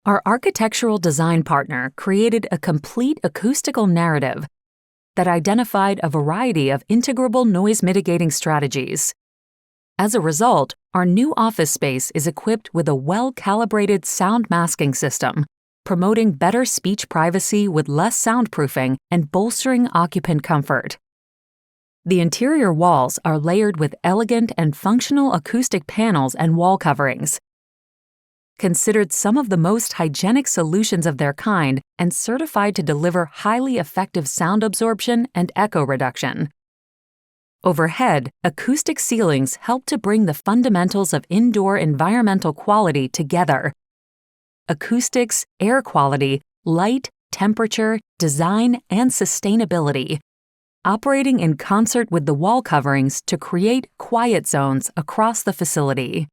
Our architectural design partner created a complete acoustical narrative that identified a variety of integrable noise mitigating strategies. As a result, our new office space is equipped with a well-calibrated sound masking system, promoting better speech privacy with less soundproofing and bolstering occupant comfort. The interior walls are layered with elegant and functional acoustic panels and wall coverings, considered some of the most hygienic solutions of their kind and certified to deliver highly effective sound absorption and echo reduction. Overhead, acoustic ceilings help to bring the fundamentals of indoor environmental quality together. Acoustics, air quality, light, temperature, design, and sustainability, operating in concert with the wall coverings to create quiet zones across the facility.